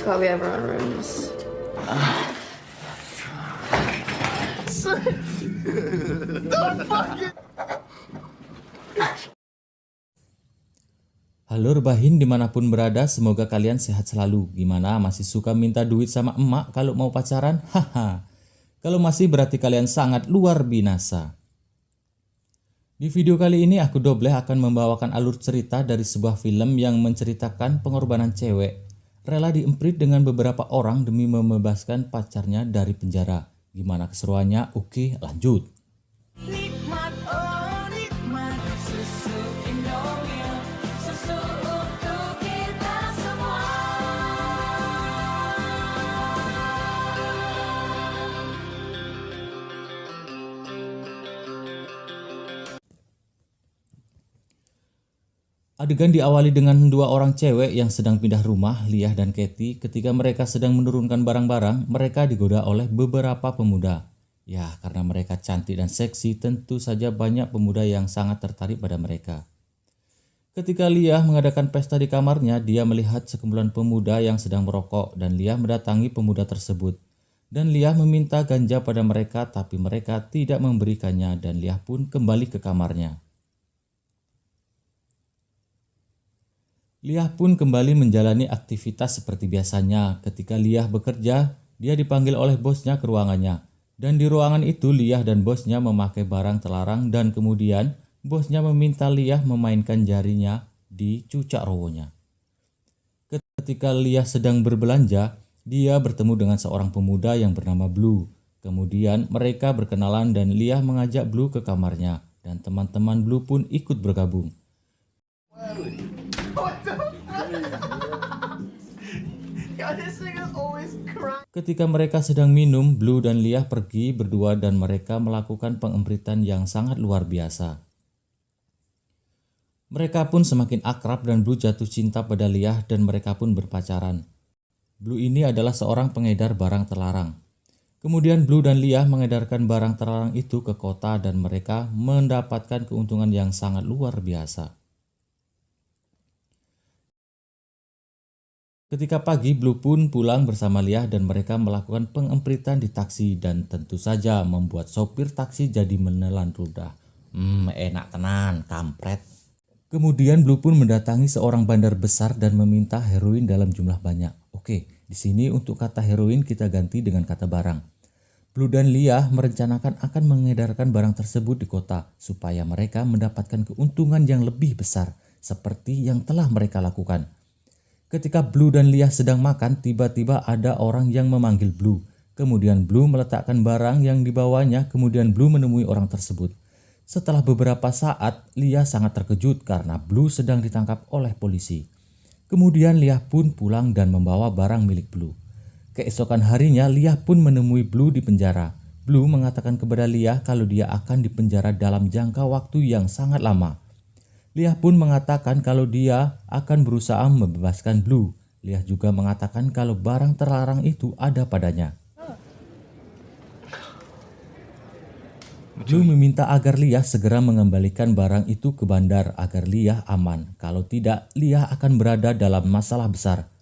probably have our own rooms. Halo rebahin dimanapun berada, semoga kalian sehat selalu. Gimana, masih suka minta duit sama emak kalau mau pacaran? Haha. Kalau masih berarti kalian sangat luar binasa. Di video kali ini aku Dobleh akan membawakan alur cerita dari sebuah film yang menceritakan pengorbanan cewek rela diemprit dengan beberapa orang demi membebaskan pacarnya dari penjara. Gimana keseruannya? Oke, lanjut. Nikmat, oh nikmat, susu Indomie, susu untuk kita semua. Adegan diawali dengan dua orang cewek yang sedang pindah rumah, Liah dan Katie. Ketika mereka sedang menurunkan barang-barang, mereka digoda oleh beberapa pemuda. Ya, karena mereka cantik dan seksi, tentu saja banyak pemuda yang sangat tertarik pada mereka. Ketika Liah mengadakan pesta di kamarnya, dia melihat sekumpulan pemuda yang sedang merokok dan Liah mendatangi pemuda tersebut. Dan Liah meminta ganja pada mereka, tapi mereka tidak memberikannya dan Liah pun kembali ke kamarnya. Liah pun kembali menjalani aktivitas seperti biasanya. Ketika Liah bekerja, dia dipanggil oleh bosnya ke ruangannya. Dan di ruangan itu Liah dan bosnya memakai barang terlarang dan kemudian bosnya meminta Liah memainkan jarinya di cucak rowonya. Ketika Liah sedang berbelanja, dia bertemu dengan seorang pemuda yang bernama Blue. Kemudian mereka berkenalan dan Liah mengajak Blue ke kamarnya dan teman-teman Blue pun ikut bergabung. Ketika mereka sedang minum, Blue dan Liah pergi berdua dan mereka melakukan pengempritan yang sangat luar biasa. Mereka pun semakin akrab dan Blue jatuh cinta pada Liah dan mereka pun berpacaran. Blue ini adalah seorang pengedar barang terlarang. Kemudian Blue dan Liah mengedarkan barang terlarang itu ke kota dan mereka mendapatkan keuntungan yang sangat luar biasa. Ketika pagi, Blue pun pulang bersama Liah dan mereka melakukan pengempritan di taksi dan tentu saja membuat sopir taksi jadi menelan ludah. Enak tenan, kampret. Kemudian Blue pun mendatangi seorang bandar besar dan meminta heroin dalam jumlah banyak. Oke, di sini untuk kata heroin kita ganti dengan kata barang. Blue dan Liah merencanakan akan mengedarkan barang tersebut di kota supaya mereka mendapatkan keuntungan yang lebih besar seperti yang telah mereka lakukan. Ketika Blue dan Liah sedang makan, tiba-tiba ada orang yang memanggil Blue. Kemudian Blue meletakkan barang yang dibawanya, kemudian Blue menemui orang tersebut. Setelah beberapa saat, Liah sangat terkejut karena Blue sedang ditangkap oleh polisi. Kemudian Liah pun pulang dan membawa barang milik Blue. Keesokan harinya, Liah pun menemui Blue di penjara. Blue mengatakan kepada Liah kalau dia akan dipenjara dalam jangka waktu yang sangat lama. Liah pun mengatakan kalau dia akan berusaha membebaskan Blue. Liah juga mengatakan kalau barang terlarang itu ada padanya. Blue meminta agar Liah segera mengembalikan barang itu ke bandar agar Liah aman. Kalau tidak, Liah akan berada dalam masalah besar.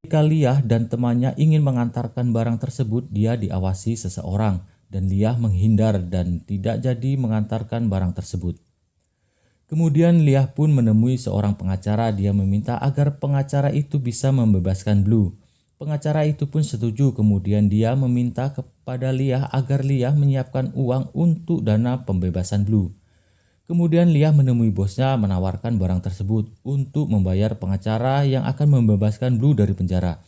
Ketika Liah dan temannya ingin mengantarkan barang tersebut, dia diawasi seseorang dan Liah menghindar dan tidak jadi mengantarkan barang tersebut. Kemudian Liah pun menemui seorang pengacara. Dia meminta agar pengacara itu bisa membebaskan Blue. Pengacara itu pun setuju. Kemudian dia meminta kepada Liah agar Liah menyiapkan uang untuk dana pembebasan Blue. Kemudian Liah menemui bosnya menawarkan barang tersebut untuk membayar pengacara yang akan membebaskan Blue dari penjara.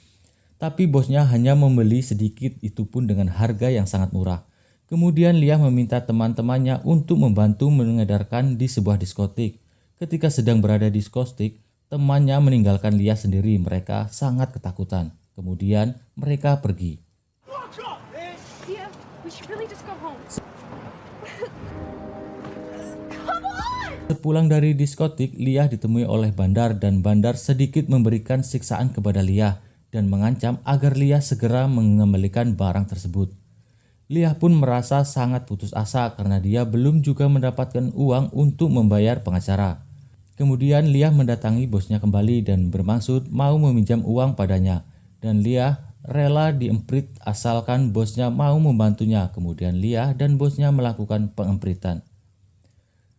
Tapi bosnya hanya membeli sedikit, itu pun dengan harga yang sangat murah. Kemudian Liah meminta teman-temannya untuk membantu mengedarkan di sebuah diskotik. Ketika sedang berada di diskotik, temannya meninggalkan Liah sendiri. Mereka sangat ketakutan. Kemudian mereka pergi. Sepulang dari diskotik, Liah ditemui oleh Bandar dan Bandar sedikit memberikan siksaan kepada Liah dan mengancam agar Liah segera mengembalikan barang tersebut. Liah pun merasa sangat putus asa karena dia belum juga mendapatkan uang untuk membayar pengacara. Kemudian Liah mendatangi bosnya kembali dan bermaksud mau meminjam uang padanya. dan Leah rela diemprit asalkan bosnya mau membantunya. Kemudian Leah dan bosnya melakukan pengempritan.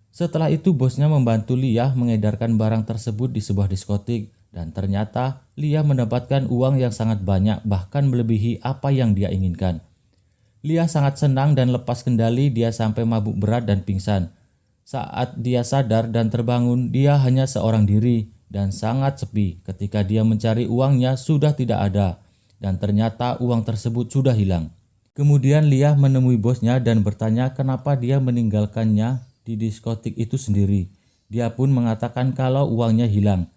Setelah itu bosnya membantu Leah mengedarkan barang tersebut di sebuah diskotik dan ternyata Leah mendapatkan uang yang sangat banyak, bahkan melebihi apa yang dia inginkan. Leah sangat senang dan lepas kendali, dia sampai mabuk berat dan pingsan. Saat dia sadar dan terbangun, dia hanya seorang diri dan sangat sepi. Ketika dia mencari uangnya sudah tidak ada dan ternyata uang tersebut sudah hilang. Kemudian Leah menemui bosnya dan bertanya kenapa dia meninggalkannya di diskotik itu sendiri. Dia pun mengatakan kalau uangnya hilang.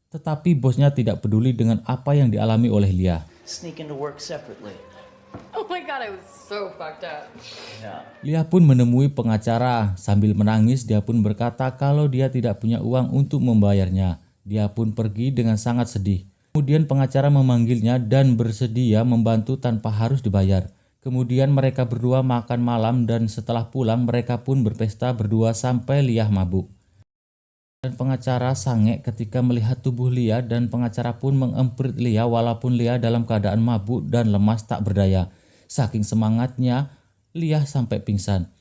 Tetapi bosnya tidak peduli dengan apa yang dialami oleh Leah. Sneak into work separately. Oh my god, I was so fucked up. Yeah. Leah pun menemui pengacara. Sambil menangis dia pun berkata kalau dia tidak punya uang untuk membayarnya. Dia pun pergi dengan sangat sedih. Kemudian pengacara memanggilnya dan bersedia membantu tanpa harus dibayar. Kemudian mereka berdua makan malam dan setelah pulang mereka pun berpesta berdua sampai Leah mabuk. Dan pengacara sange ketika melihat tubuh Leah dan pengacara pun mengemprit Leah walaupun Leah dalam keadaan mabuk dan lemas tak berdaya. Saking semangatnya, Leah sampai pingsan.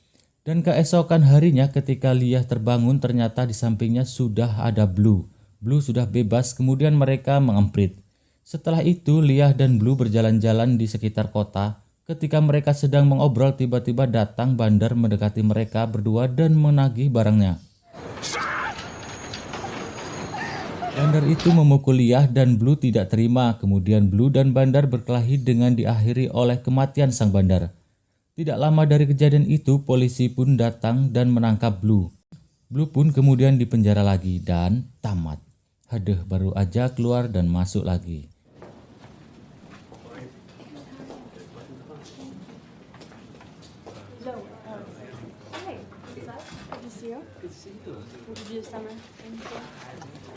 Dan keesokan harinya ketika Leah terbangun ternyata di sampingnya sudah ada Blue. Blue sudah bebas, kemudian mereka mengemprit. Setelah itu Leah dan Blue berjalan-jalan di sekitar kota. Ketika mereka sedang mengobrol tiba-tiba datang bandar mendekati mereka berdua dan menagih barangnya. Bandar itu memukul Leah dan Blue tidak terima. Kemudian Blue dan bandar berkelahi dengan diakhiri oleh kematian sang bandar. Tidak lama dari kejadian itu polisi pun datang dan menangkap Blue. Blue pun kemudian dipenjara lagi dan tamat. Hadeh baru aja keluar dan masuk lagi. Hello. Hi. What's up? Good to see you. Good to see you. What did you do this summer? Anything?